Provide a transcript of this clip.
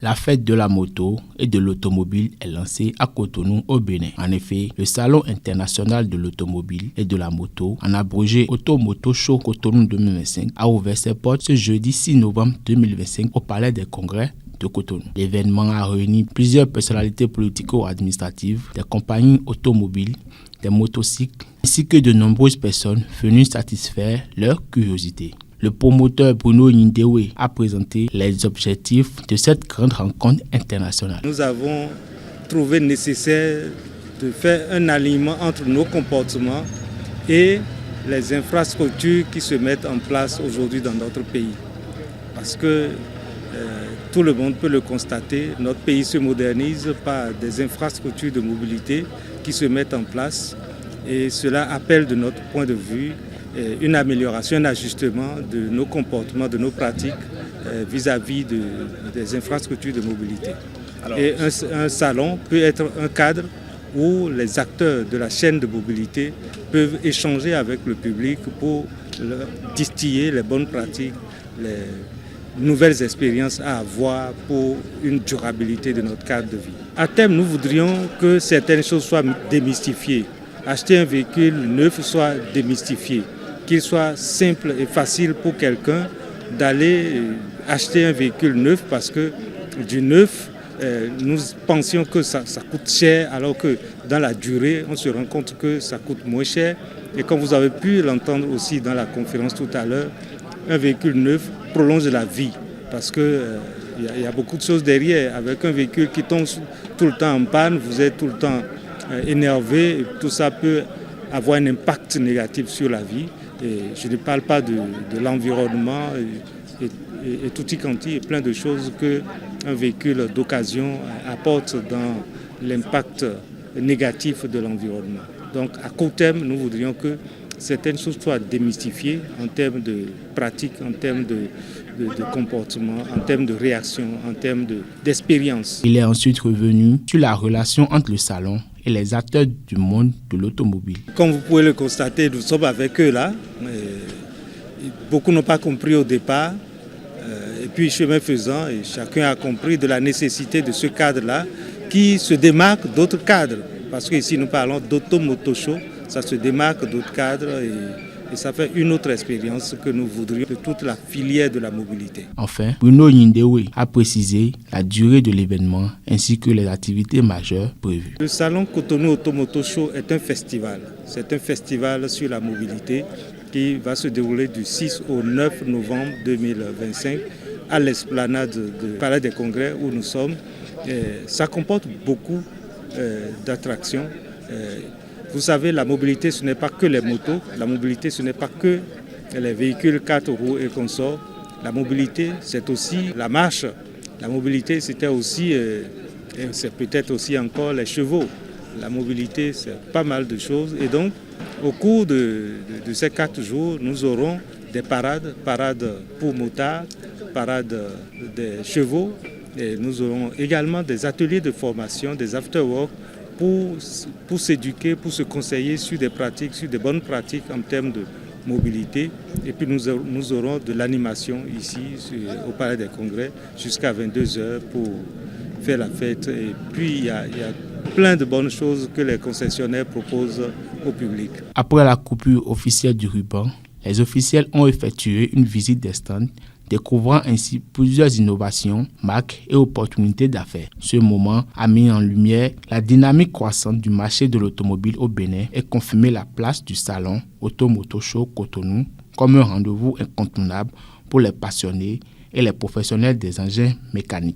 La fête de la moto et de l'automobile est lancée à Cotonou au Bénin. En effet, le Salon international de l'automobile et de la moto, en abrégé Auto-Moto Show Cotonou 2025, a ouvert ses portes ce jeudi 6 novembre 2025 au Palais des Congrès de Cotonou. L'événement a réuni plusieurs personnalités politico-administratives, des compagnies automobiles, des motocycles, ainsi que de nombreuses personnes venues satisfaire leur curiosité. Le promoteur Bruno Nindewe a présenté les objectifs de cette grande rencontre internationale. Nous avons trouvé nécessaire de faire un alignement entre nos comportements et les infrastructures qui se mettent en place aujourd'hui dans notre pays. Parce que tout le monde peut le constater, notre pays se modernise par des infrastructures de mobilité qui se mettent en place et cela appelle de notre point de vue une amélioration, un ajustement de nos comportements, de nos pratiques vis-à-vis des infrastructures de mobilité. Et un salon peut être un cadre où les acteurs de la chaîne de mobilité peuvent échanger avec le public pour distiller les bonnes pratiques, les nouvelles expériences à avoir pour une durabilité de notre cadre de vie. À terme, nous voudrions que certaines choses soient démystifiées. Acheter un véhicule neuf soit démystifié, qu'il soit simple et facile pour quelqu'un d'aller acheter un véhicule neuf parce que du neuf, nous pensions que ça coûte cher alors que dans la durée, on se rend compte que ça coûte moins cher. Et comme vous avez pu l'entendre aussi dans la conférence tout à l'heure, un véhicule neuf prolonge la vie parce qu'il y a beaucoup de choses derrière. Avec un véhicule qui tombe tout le temps en panne, vous êtes tout le temps énervé, et tout ça peut avoir un impact négatif sur la vie. Et je ne parle pas de l'environnement et tout y quanti, et plein de choses qu'un véhicule d'occasion apporte dans l'impact négatif de l'environnement. Donc à court terme, nous voudrions que certaines choses soient démystifiées en termes de pratique, en termes de comportement, en termes de réaction, en termes d'expérience. Il est ensuite revenu sur la relation entre le salon et les acteurs du monde de l'automobile. Comme vous pouvez le constater, nous sommes avec eux là. Beaucoup n'ont pas compris au départ. Et puis chemin faisant, et chacun a compris de la nécessité de ce cadre-là qui se démarque d'autres cadres. Parce qu'ici nous parlons d'Auto-Moto Show, ça se démarque d'autres cadres et ça fait une autre expérience que nous voudrions de toute la filière de la mobilité. Enfin, Bruno Nindewe a précisé la durée de l'événement ainsi que les activités majeures prévues. Le salon Cotonou Auto-Moto Show est un festival. C'est un festival sur la mobilité qui va se dérouler du 6 au 9 novembre 2025 à l'esplanade du Palais des Congrès où nous sommes. Ça comporte beaucoup d'attractions. Vous savez, la mobilité, ce n'est pas que les motos. La mobilité, ce n'est pas que les véhicules 4 roues et consorts. La mobilité, c'est aussi la marche. La mobilité, c'était aussi, c'est peut-être aussi encore les chevaux. La mobilité, c'est pas mal de choses. Et donc, au cours de ces 4 jours, nous aurons des parades pour motards, parades des chevaux. Et nous aurons également des ateliers de formation, des after-work pour s'éduquer, pour se conseiller sur des pratiques, sur des bonnes pratiques en termes de mobilité. Et puis nous aurons de l'animation ici au Palais des Congrès jusqu'à 22h pour faire la fête. Et puis il y a plein de bonnes choses que les concessionnaires proposent au public. Après la coupure officielle du ruban, les officiels ont effectué une visite des stands, découvrant ainsi plusieurs innovations, marques et opportunités d'affaires. Ce moment a mis en lumière la dynamique croissante du marché de l'automobile au Bénin et confirmé la place du salon Auto-Moto Show Cotonou comme un rendez-vous incontournable pour les passionnés et les professionnels des engins mécaniques.